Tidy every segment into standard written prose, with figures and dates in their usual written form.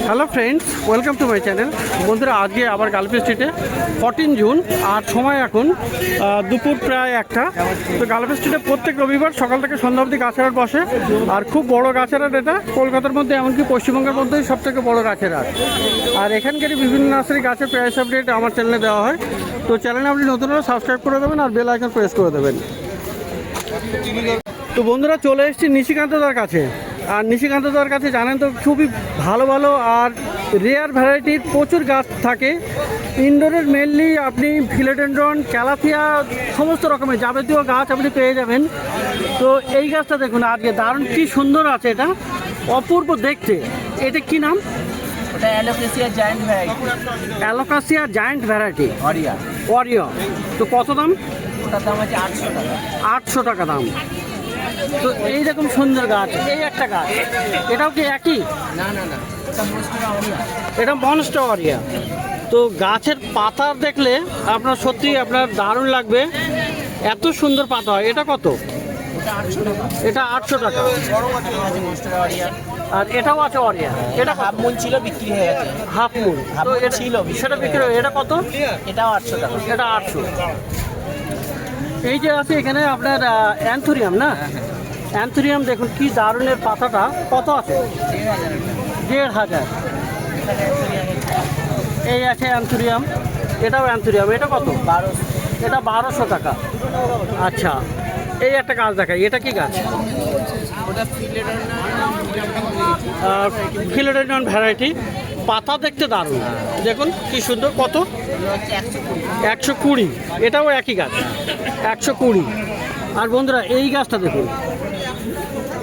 Hello friends, welcome to my channel. বন্ধুরা, আজকে আবার গালফি স্ট্রিটে 14 জুন আর সময় এখন দুপুর প্রায় 1টা। তো গালফি স্ট্রিটে প্রত্যেক রবিবার সকাল থেকে সন্ধ্যা অবধি গাছের হাট বসে। আর খুব বড় গাছের হাট এটা, কলকাতার মধ্যে এমনকি পশ্চিমবঙ্গের মধ্যেই সবথেকে বড় গাছের হাট। আর এখানকারই বিভিন্ন নার্সারি গাছের প্রাইস আপডেট আমার চ্যানেলে দেওয়া হয়। তো চ্যানেলে আপনি নতুন হলে সাবস্ক্রাইব করে দেবেন আর বেল আইকন প্রেস করে দেবেন। তো বন্ধুরা, চলে এসেছি নিশিকান্তদার কাছে। আর নিশিকান্তদার কাছে জানেন তো খুবই ভালো ভালো আর রেয়ার ভ্যারাইটির প্রচুর গাছ থাকে। ইনডোরের মেনলি আপনি ফিলোডেন্ড্রন, ক্যালাথিয়া সমস্ত রকমের যাবতীয় গাছ আপনি পেয়ে যাবেন। তো এই গাছটা দেখুন আজকে দারুণ কি সুন্দর আছে, এটা অপূর্ব দেখতে। এটা কি নাম? ওটা alocasia giant variety. Alocasia giant variety ওয়ারিয়া। তো কত দাম? ওটার দাম আছে 800 টাকা। 800 টাকা দাম। তো এইরকম সুন্দর গাছ, এই একটা গাছ, এটাও কি একই? না না না, ওটা মনস্টেরা ওরিয়া। এটা মনস্টেরা ওরিয়া। তো গাছের পাতা দেখলে আপনার সত্যি আপনার দারুণ লাগবে, এত সুন্দর পাতা হয়। এটা কত? ওটা 800 টাকা। এটা 800 টাকা। আছে মনস্টেরা ওরিয়া। আর এটাও আছে ওরিয়া। এটা হাফ মুন ছিল, বিক্রি হয়ে গেছে। হাফ মুন হাফ তো মুন এটা ছিল, সেটা বিক্রি হয়। এটা কত? এটাও 800 টাকা। এটা 800। এই যে আছে এখানে আপনার অ্যান্থুরিয়াম না? অ্যান্থুরিয়াম দেখুন কি দারুণের পাতাটা। কত আছে? 1500। এই আছে অ্যান্থুরিয়াম, এটাও অ্যান্থুরিয়াম। এটা কত? 1200। এটা 1200 টাকা। আচ্ছা, এই একটা গাছ দেখাই। এটা কি গাছ? ওটা ফিলোডেন্ড্রন ভ্যারাইটি। পাতা দেখতে দারুণ, দেখুন কি সুন্দর। কত? 120। এটাও একই গাছ, 120। আর বন্ধুরা, এই গাছটা দেখুন,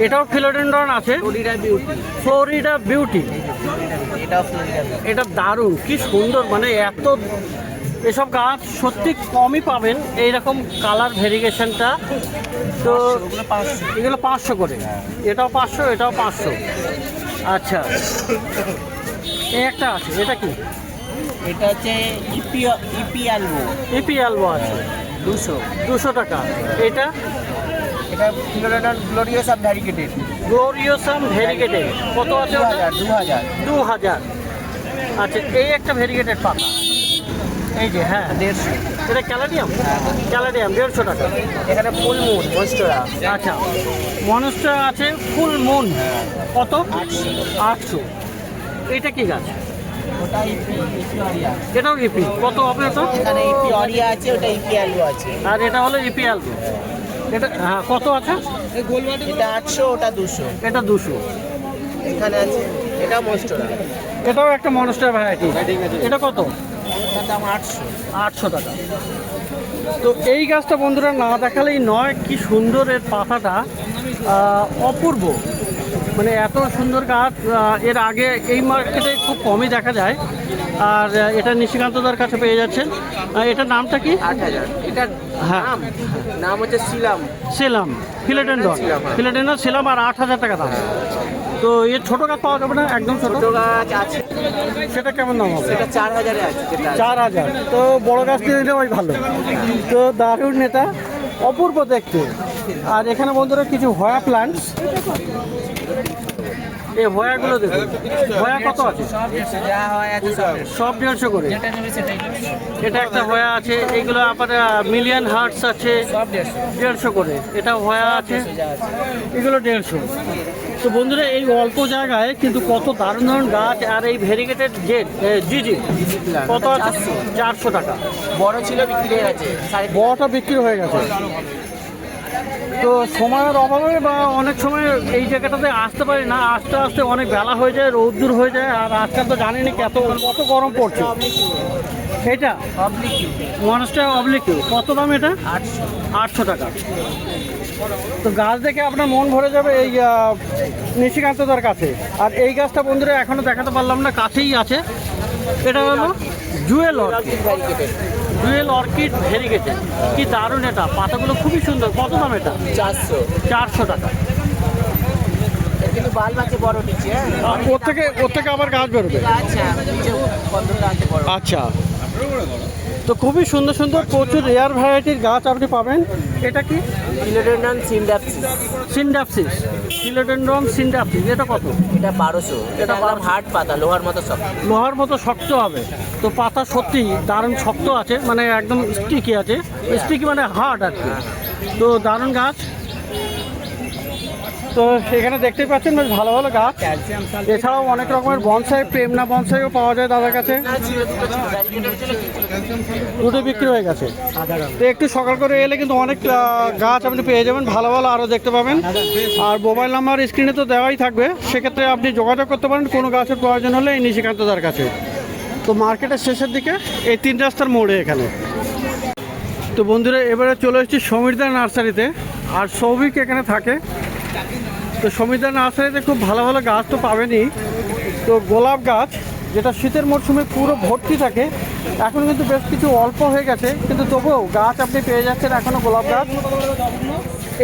এটাও ফিলোডেন্ড্রন আছে, ফ্লোরিডা বিউটি। এটাও ফ্লোরিডা। এটা দারুণ কি সুন্দর, মানে এত এসব গাছ সত্যি কমই পাবেন এইরকম কালার ভেরিয়েশনটা। তো এগুলো 500 করে। এটাও 500, এটাও 500। আচ্ছা, এই একটা আছে, এটা কি? এটা হচ্ছে ইপি আলবো। ইপি আলবো আছে 200 টাকা। এটা এটা ফিলোডেন্ড্রন গ্লোরিয়াসাম ভ্যারিগেটেড। গ্লোরিয়াসাম ভেরিগেটেড। কত আছে? 2000। 2000। আচ্ছা, এই একটা ভেরিগেটেড পাতা, এই যে, হ্যাঁ 150। এটা ক্যালাডিয়াম। ক্যালাডিয়াম 150 টাকা। এখানে ফুল মুন মনস্টেরা। আচ্ছা, মনস্টার আছে ফুল মুন। কত? 800। এটা কি গাছ? ওটা ইপি অরিয়া। এটাও ইপি। কত হবে ওটা? এখানে ইপি অরিয়া আছে, ওটা ইপি আলু আছে। আর এটা হলো ইপি আলবো। এটা হ্যাঁ, কত আছে? এটা 800, ওটা 200। এটা 200। এখানে আছে, এটা মনস্টেরা। এটাও একটা মনস্টার ভ্যারাইটি। এটা কত? ওটার দাম 800। 800 টাকা। তো এই গাছটা বন্ধুরা না দেখালেই নয়, কি সুন্দর এর পাতাটা, অপূর্ব। মানে এত সুন্দর গাছ এর আগে এই মার্কেটে খুব কমই দেখা যায়। আর এটা নিশিকান্তদার কাছে পেয়ে যাচ্ছেন। এটার নামটা কি? 8000। এটার হ্যাঁ, নাম হচ্ছে সিলাম। সেলাম ফিলোডেন্ড্রন। ফিলোডেন্ড্রন সেলাম। আর 8000 টাকা দাম। তো এর ছোটো গাছ পাওয়া যাবে না? একদম ছোটো ছোট গাছ আছে, সেটা কেমন দাম হবে? সেটা 4000 এ আছে। যেটা 4000। তো বড় গাছ কিনে নেওয়াই ভালো। তো দারুণ, এটা অপূর্ব দেখতে। আর এখানে বন্ধুরা কিছু হয়া প্লান্টস, এই হয়াগুলো দেখুন। হয়া কত আছে? যা হয় আছে সব 150 করে। যেটা নেবে সেটাই নেবে। এটা একটা হয়া আছে। এইগুলো আবার মিলিয়ন হার্টস আছে, সব 150। 150 করে। এটা হয়া আছে, যা আছে। এগুলো 150। তো বন্ধুরা, এই অল্প জায়গায় কিন্তু কত দারুণ দারুণ গাছ। আর এই ভেরিগেটেড জিজি কত আছে? 400 টাকা। বড় ছিল, বিক্রি হয়ে গেছে। বড়টা বিক্রি হয়ে গেছে। তো সময়ের অভাবে বা অনেক সময় এই জায়গাটাতে আসতে পারি না, আস্তে আস্তে অনেক বেলা হয়ে যায়, রৌদ্র হয়ে যায়। আর আজকাল তো জানিনি কত গরম পড়ছে। এটা মনস্টার অবলিকিউ। কত দাম এটা? 800 টাকা। তো গাছ দেখে আপনার মন ভরে যাবে এই নিশিকান্তদার কাছে। আর এই গাছটা বন্ধুরা এখনও দেখাতে পারলাম না, কাছেই আছে। এটা হলো Jewel orchid. Jewel orchid variegated. কি দারুণ, এটা পাতাগুলো খুবই সুন্দর। কত দাম এটা? 400 টাকা। কিন্তু বাল্ব আছে বড় নিচে। ওর থেকে আবার গাছ বেরোবে। আচ্ছা, নিচে বন্ধটা আছে বড়। আচ্ছা, তো খুবই সুন্দর সুন্দর প্রচুর রেয়ার ভ্যারাইটির গাছ আপনি পাবেন। এটা কি? ফিলোডেন্ড্রন সিনডাপসিস। সিনডাপসিস, ফিলোডেন্ড্রন সিনডাপসিস। এটা কত? এটা 1200। এটা একদম হার্ড পাতা, লোহার মতো সব। লোহার মতো শক্ত হবে। তো পাতা সত্যি দারুণ শক্ত আছে, মানে একদম স্টিকি আছে। স্টিকি মানে হার্ড আর কি। তো দারুণ গাছ। তো এখানে দেখতে পাচ্ছেন বেশ ভালো ভালো গাছ। এছাড়াও অনেক রকমের বনসাই, প্রেমনা বনসাইও পাওয়া যায় দাদার কাছে। দুটো বিক্রি হয়ে গেছে। তো একটু সকাল করে এলে কিন্তু অনেক গাছ আপনি পেয়ে যাবেন, ভালো ভালো আরও দেখতে পাবেন। আর মোবাইল নাম্বার স্ক্রিনে তো দেওয়াই থাকবে, সেক্ষেত্রে আপনি যোগাযোগ করতে পারেন কোনো গাছের প্রয়োজন হলে এই নিশিকান্তদার কাছে। তো মার্কেটের শেষের দিকে এই 3 রাস্তার মোড়ে এখানে। তো বন্ধুরা এবারে চলে এসেছি সমীরদার নার্সারিতে, আর সৌভিক এখানে থাকে। তো সমীরদার নার্সারিতে খুব ভালো ভালো গাছ তো পাবেনই। তো গোলাপ গাছ যেটা শীতের মরশুমে পুরো ভর্তি থাকে, এখন কিন্তু বেশ কিছু অল্প হয়ে গেছে, কিন্তু তবুও গাছ আপনি পেয়ে যাচ্ছেন এখনও গোলাপ গাছ।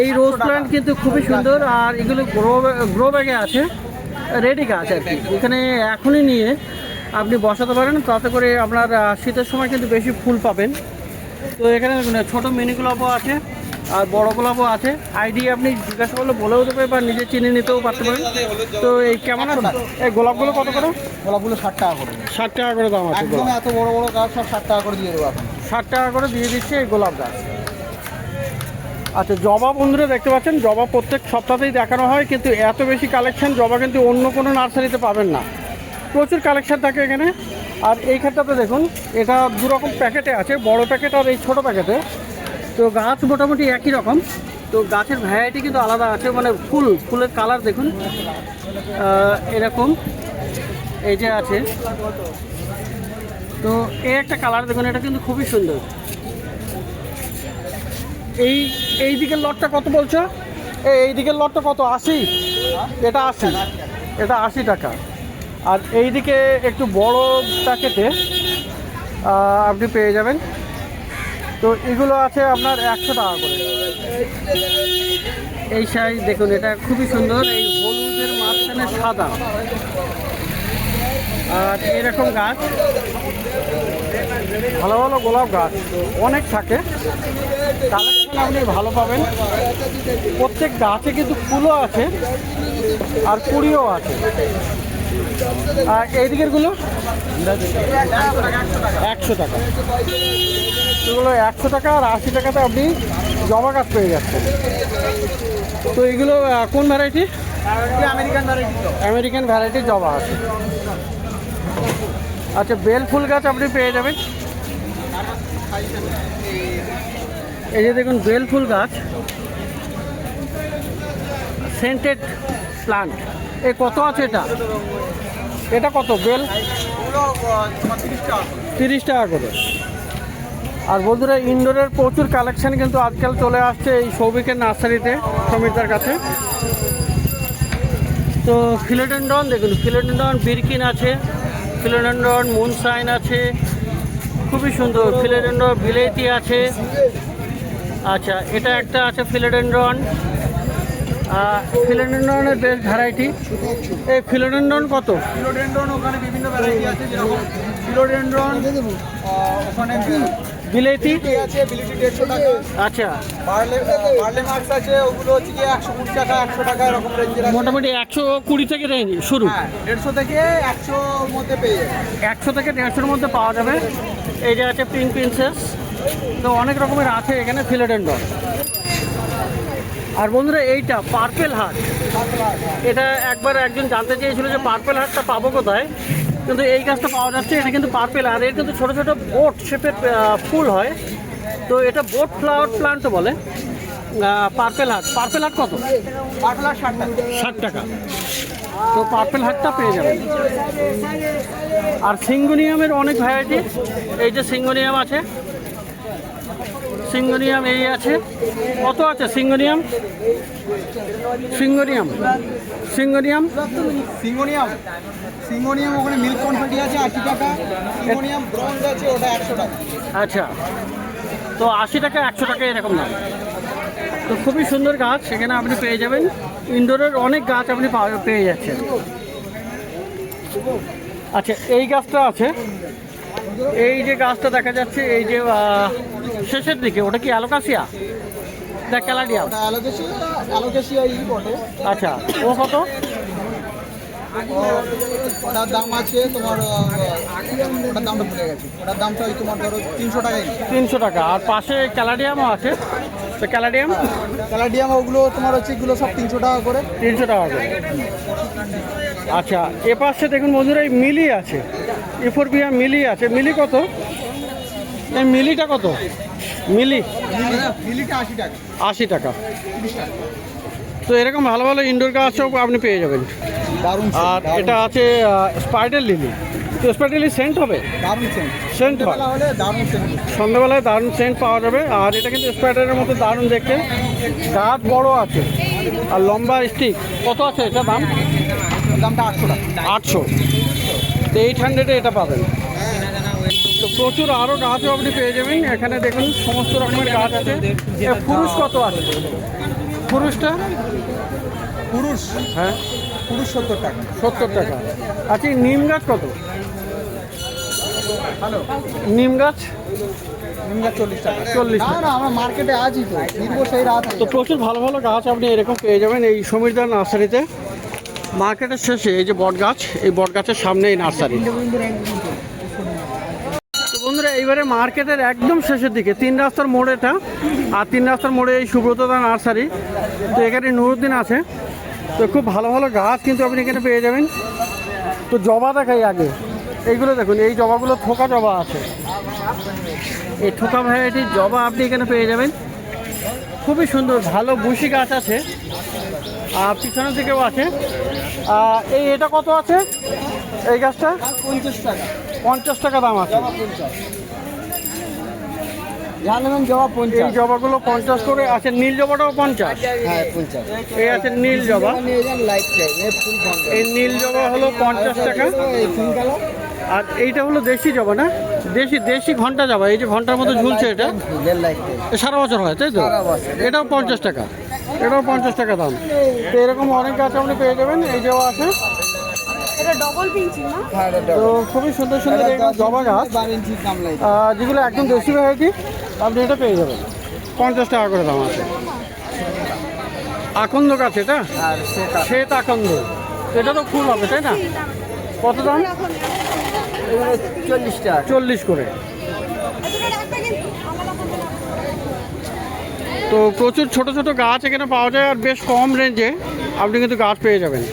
এই রোজ প্ল্যান্ট কিন্তু খুবই সুন্দর, আর এগুলো গ্রো ব্যাগে আছে, রেডি গাছ আর কি। এখানে এখনই নিয়ে আপনি বসাতে পারেন, তাতে করে আপনার শীতের সময় কিন্তু বেশি ফুল পাবেন। তো এখানে ছোটো মিনি গোলাপও আছে আর বড় গোলাপও আছে। আইডি আপনি জিজ্ঞাসা করলে বলেও দেবে বা নিজে চিনে নিতেও পারতে পারেন। তো এই কেমন আছে এই গোলাপগুলো কত করে? গোলাপগুলো 60 টাকা করে। 60 টাকা করে দাম আছে। একদম এত বড় বড় গাছ সব 60 টাকা করে দিয়ে দেবো এখন। 60 টাকা করে দিয়ে দিচ্ছে এই গোলাপ গাছ। আচ্ছা, জবা বন্ধুরা দেখতে পাচ্ছেন, জবা প্রত্যেক সপ্তাহেই দেখানো হয়, কিন্তু এত বেশি কালেকশন জবা কিন্তু অন্য কোনো নার্সারিতে পাবেন না। প্রচুর কালেকশন থাকে এখানে। আর এইখানটাতে দেখুন, এটা 2 রকম প্যাকেটে আছে, বড় প্যাকেট আর এই ছোটো প্যাকেটে। তো গাছ মোটামুটি একই রকম, তো গাছের ভ্যারাইটি কিন্তু আলাদা আছে, মানে ফুলের কালার দেখুন এরকম এই যে আছে। তো এই একটা কালার দেখুন, এটা কিন্তু খুবই সুন্দর। এই দিকের লটটা কত বলছো? এই দিকের লটটা কত? 80? এটা 80, এটা 80 টাকা। আর এই দিকে একটু বড় প্যাকেটে আপনি পেয়ে যাবেন। তো এগুলো আছে আপনার 100 টাকা করে। এই সাইজ দেখুন, এটা খুবই সুন্দর, এই হলুদের মাঝখানে সাদা। আর এরকম গাছ, ভালো ভালো গোলাপ গাছ অনেক থাকে, কালেকশন আপনি ভালো পাবেন। প্রত্যেক গাছে কিন্তু ফুলও আছে আর কুড়িও আছে। আর এই দিকেরগুলো 100 টাকা। এগুলো 100 টাকা আর 80 টাকাতে আপনি জবা গাছ পেয়ে যাচ্ছেন। তো এগুলো কোন ভ্যারাইটি? আমেরিকান ভ্যারাইটির জবা আছে। আচ্ছা, বেল ফুল গাছ আপনি পেয়ে যাবেন। এই যে দেখুন বেল ফুল গাছ, সেন্টেড প্লান্ট। এ কত আছে এটা? এটা কত বেল? 30 টাকা করে। আর বন্ধুরা ইনডোরের প্রচুর কালেকশান কিন্তু আজকাল চলে আসছে এই সৌভিকের নার্সারিতে, সমীরদার কাছে। তো ফিলোডেন্ড্রন দেখুন, ফিলোডেন্ড্রন বিরকিন আছে, ফিলোডেন্ড্রন মুনশাইন আছে, খুবই সুন্দর। ফিলোডেন্ড্রন বিলেতি আছে। আচ্ছা, এটা একটা আছে ফিলোডেন্ড্রন। ফিলোডেন্ড্রনের বেশ ভ্যারাইটি। এই ফিলোডেন্ড্রন কত? ফিলোডেন্ড্রন ওখানে বিভিন্ন ভ্যারাইটি আছে, যেরকম ফিলোডেন্ড্রন ওখানে বিলেতি আছে, বিলিটি 150 টাকা। আচ্ছা, বার্লে মার্কস আছে, ওগুলো হচ্ছে কি 120 টাকা 100 টাকা এরকম রেঞ্জের আছে। মোটামুটি 120 থেকে রেঞ্জ শুরু। 150 থেকে 100 মধ্যে পেয়ে যাবে। 100 থেকে 150-এর মধ্যে পাওয়া যাবে। এই যে আছে পিঙ্ক প্রিন্সেস। তো অনেক রকমের আছে এখানে ফিলোডেন্ড্রন। আর বন্ধুরা এইটা পার্পেল হার্ট, এটা একবার একজন জানতে চেয়েছিল যে পার্পেল হার্টটা পাবো কোথায়, কিন্তু এই গাছটা পাওয়া যাচ্ছে। এটা কিন্তু পার্পেল, আর এর কিন্তু ছোটো ছোটো বোট শেপের ফুল হয়। তো এটা বোট ফ্লাওয়ার প্লান্টও বলে। পার্পেল হার্ট কত? পার্পেল হার্ট 60 টাকা। 60 টাকা। তো পার্পেল হার্টটা পেয়ে যাবেন। আর সিঙ্গোনিয়ামের অনেক ভ্যারাইটি। এই যে সিঙ্গোনিয়াম আছে, সিঙ্গোনিয়াম এই আছে। কত আছে সিঙ্গোনিয়াম? সিঙ্গোনিয়াম সিঙ্গোনিয়াম ওখানে মিল্ক কনফেটি আছে 80 টাকা। সিঙ্গোনিয়াম ব্রঞ্জ আছে, ওটা 100 টাকা। আচ্ছা, তো 80 টাকা 100 টাকা এরকম দাম। তো খুবই সুন্দর গাছ সেখানে আপনি পেয়ে যাবেন। ইনডোরের অনেক গাছ আপনি পেয়ে যাচ্ছেন। আচ্ছা, এই গাছটা আছে, এই যে গাছটা দেখা যাচ্ছে এই যে শেষের দিকে, ওটা কি অ্যালোকাসিয়া না ক্যালাডিয়াম? ওটা অ্যালোকেশিয়াই বটে। আচ্ছা, ও কত? ওটার দাম আছে তোমার ওটার দামটা ভুলে গেছি, ওটার দামটা ওই তোমার ধরো 300 টাকাই। 300 টাকা। আর পাশে ক্যালাডিয়ামও আছে, তো ক্যালাডিয়াম ক্যালাডিয়াম ওগুলো তোমার হচ্ছে এগুলো সব 300 টাকা করে। 300 টাকা করে। আচ্ছা, এ পাশে দেখুন বন্ধুরা এই মিলি আছে, ইফোরবিয়া মিলি আছে। মিলি কত? এই মিলিটা কত? মিলি মিলিটা 80 টাকা। 80 টাকা। তো এরকম ভালো ভালো ইনডোর গাছও আপনি পেয়ে যাবেন। দারুণ আর এটা আছে স্পাইডার লিলি। তো স্পাইডার লিলি সেন্ট হবে? দারুণ সেন্ট। সেন্ট হয়, হলে দারুণ সেন্ট। সন্ধ্যাবেলায় দারুণ সেন্ট পাওয়া যাবে। আর এটা কিন্তু স্পাইডারের মতো দারুণ দেখতে, গাছ বড় আছে আর লম্বা স্টিক। কত আছে এটা দাম? দামটা 800 টাকা। 800। তো 800-এ এটা পাবেন। তো প্রচুর আরও গাছও আপনি পেয়ে যাবেন এখানে। দেখুন সমস্ত রকমের গাছ আছে। পুরুষ কত আছে? পুরুষটা পুরুষ, হ্যাঁ পুরুষ 70 টাকা। 70 টাকা। আচ্ছা, এই নিম গাছ কত? হ্যালো, নিম গাছ নিমটা 40 টাকা। 40 না টাকা। না, আমরা মার্কেটে আছি তো, নির্ভর সেই রাত। তো প্রচুর ভালো ভালো গাছ আপনি এরকম পেয়ে যাবেন এই সমীরদা নার্সারিতে। মার্কেটের শেষে এই যে বট গাছ, এই বট গাছের সামনে এই নার্সারি। তো বন্ধুরা, এইবারে মার্কেটের একদম শেষের দিকে 3 রাস্তার মোড় এটা, আর 3 রাস্তার মোড়ে এই সুব্রতদা নার্সারি। তো এখানে নুরুদ্দিন আছে। তো খুব ভালো ভালো গাছ কিন্তু আপনি এখানে পেয়ে যাবেন। তো জবা দেখাই আগে, এইগুলো দেখুন, এই জবাগুলো থোকা জবা আছে। এই থোকা ভ্যারাইটির জবা আপনি এখানে পেয়ে যাবেন। খুবই সুন্দর ভালো বুশি গাছ আছে, আর পিছনের দিকেও আছে। এটা কত আছে এই গাছটা? 50 টাকা। 50 টাকা দাম আছে। জানবেন জবা এই 50। জবাগুলো 50 করে আছে। নীল জবাটাও 50? হ্যাঁ 50। এই আছে নীল জবা। নিয়ে যান লাইট টাইম, এই ফুল 50। এই নীল জবা হলো 50 টাকা। এই পিঙ্ক কালার, আর এইটা হলো দেশি জবা না? দেশি ঘন্টা জবা, এই যে ঘন্টার মতো ঝুলছে এটা, ফুলের লাইট টাইম। এ সারা বছর হয় তাই তো? সারা বছর। এটাও 50 টাকা। এটাও 50 টাকা দাম। তো এরকম অনেক গাছ আপনি পেয়ে যাবেন। এই জবা আছে। এটা ডবল পিঞ্চিং না? হ্যাঁ এটা তো খুবই সুন্দর সুন্দর এরকম জবা গাছ, 12 ইঞ্চি গামলা। যেগুলো একদম দেশি ভ্যারাইটি, আপনি এটা পেয়ে যাবেন। 50 টাকা করে দাম আছে। আকন্দ গাছ এটা, আর সেটা শ্বেত আকন্দ। এটা তো ফুল হবে তাই না? কত দাম? এগুলো 40 টাকা। 40 করে। তো প্রচুর ছোট ছোট গাছ এখানে পাওয়া যায়, আর বেশ কম রেঞ্জে আপনি কিন্তু গাছ পেয়ে যাবেন।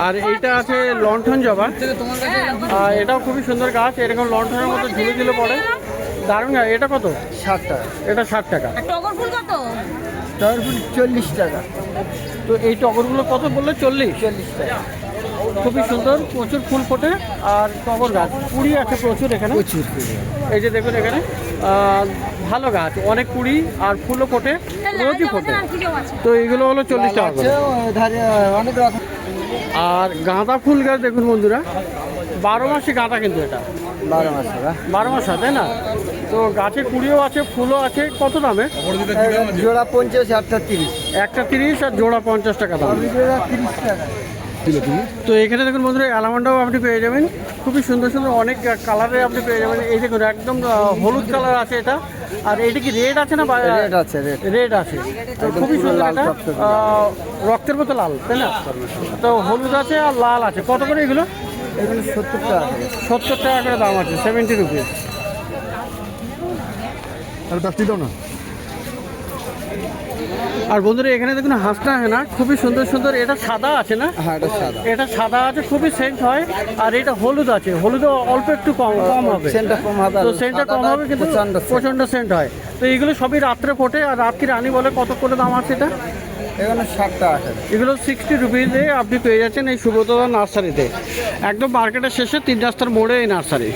আর এইটা আছে লণ্ঠন জবা। এটাও খুবই সুন্দর গাছ, এরকম লণ্ঠনের মতো ঝুলে ঝুলে পড়ে, দারুণ গাছ। এটা কত? 60 টাকা। এটা 60 টাকা। টগর ফুল কত? টগর ফুল 40 টাকা। তো এই টগরগুলো কত বললে? 40? 40 টাকা। খুবই সুন্দর, প্রচুর ফুল ফোটে। আর টগর গাছ কুড়ি আছে প্রচুর এখানে। প্রচুর। এই যে দেখুন এখানে ভালো গাছ, অনেক কুড়ি আর ফুলও ফোটে, রোজই ফোটে। তো এইগুলো হলো 40 টাকা করে। ধারে অনেক রকম। আর গাঁদা ফুল গাছ দেখুন বন্ধুরা, 12 মাসে গাঁদা কিন্তু এটা 12 মাস টাকা। 12 মাস তাই না? তো গাছে কুড়িও আছে, ফুলও আছে। কত দামে? জোড়া 50, একটা 30। একটা 30 আর জোড়া 50 টাকা দাম। জোড়া 30 টাকা। তো এখানে দেখুন বন্ধুরা অ্যালামান্ডাও আপনি পেয়ে যাবেন। খুবই সুন্দর সুন্দর অনেক কালারে আপনি পেয়ে যাবেন। এই দেখুন একদম হলুদ কালার আছে এটা। আর এটা কি রেড আছে না? রেড আছে, রেড। রেড আছে। তো খুবই পুরো সুন্দর লাল এটা, টকটকে। রক্তের মতো লাল তাই না? তো হলুদ আছে আর লাল আছে। কত করে এগুলো? এগুলো 70 টাকা। 70 টাকা করে দাম আছে, 70 রুপিস। আর 10 দাও না। আর বন্ধুরা এখানে দেখুন হাঁসটা হেনা, খুবই সুন্দর সুন্দর। এটা সাদা আছে না? হ্যাঁ এটা সাদা। এটা সাদা আছে, খুবই সেন্ট হয়। আর এটা হলুদ আছে, হলুদ অল্প একটু কম হবে। সেন্টটা কম হবে। তো সেন্টটা কম হবে কিন্তু প্রচণ্ড সেন্ট হয়। তো এইগুলো সবই রাত্রে ফোটে। আর রাত কি রানী বলে, কত করে দাম আছে এটা? এখানে 60 টাকা। এগুলো 60 রুপিসে আপনি পেয়ে যাচ্ছেন এই সুব্রতদা নার্সারিতে, একদম মার্কেটের শেষে 3 রাস্তার মোড়ে এই নার্সারি।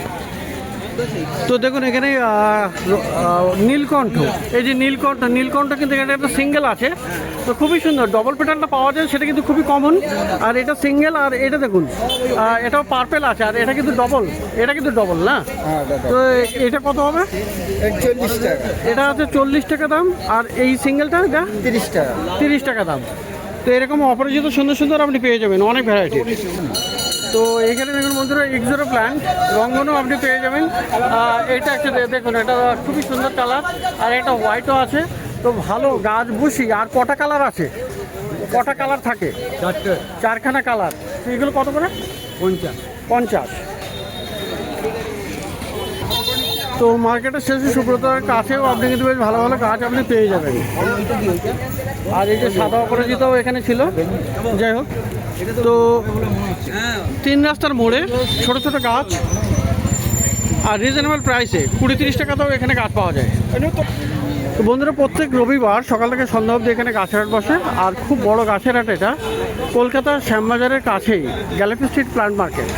তো দেখুন এখানে নীলকণ্ঠ, এই যে নীলকণ্ঠ কিন্তু এখানে একটা সিঙ্গেল আছে। তো খুবই সুন্দর, ডবল পেটালটা পাওয়া যায় সেটা কিন্তু খুবই কমন। আর এটা সিঙ্গেল, আর এটা দেখুন এটাও পার্পেল আছে, আর এটা কিন্তু ডবল না? তো এটা কত হবে? 40 টাকা। এটা হচ্ছে 40 টাকা দাম। আর এই সিঙ্গেলটা এটা 30 টাকা। 30 টাকা দাম। তো এরকম অপরিচিত সুন্দর সুন্দর আপনি পেয়ে যাবেন অনেক ভ্যারাইটির। তো এখানে দেখুন বন্ধুরা এক্সোরো প্ল্যান্ট রঙ্গনও আপনি পেয়ে যাবেন। এটা একটা দেখুন, এটা খুবই সুন্দর কালার, আর এটা হোয়াইটও আছে। তো ভালো গাছ বুঝি। আর কটা কালার আছে, কটা কালার থাকে? 4খানা কালার। তো এগুলো কত করে? 50। তো মার্কেটের শেষে সুব্রতার কাছেও আপনি কিন্তু বেশ ভালো ভালো গাছ আপনি পেয়ে যাবেন। আর এই যে সাদা অপরাজিতাও এখানে ছিল। যাই হোক, তো 3 রাস্তার মোড়ে ছোট ছোট গাছ আর রিজনেবল প্রাইসে 20-30 টাকাতেও এখানে গাছ পাওয়া যায়। তো বন্ধুরা, প্রত্যেক রবিবার সকাল থেকে সন্ধ্যা অবধি এখানে গাছের হাট বসে। আর খুব বড় গাছের হাট এটা, কলকাতার শ্যামবাজারের কাছেই, গ্যালাক্সি স্ট্রিট প্ল্যান্ট মার্কেট।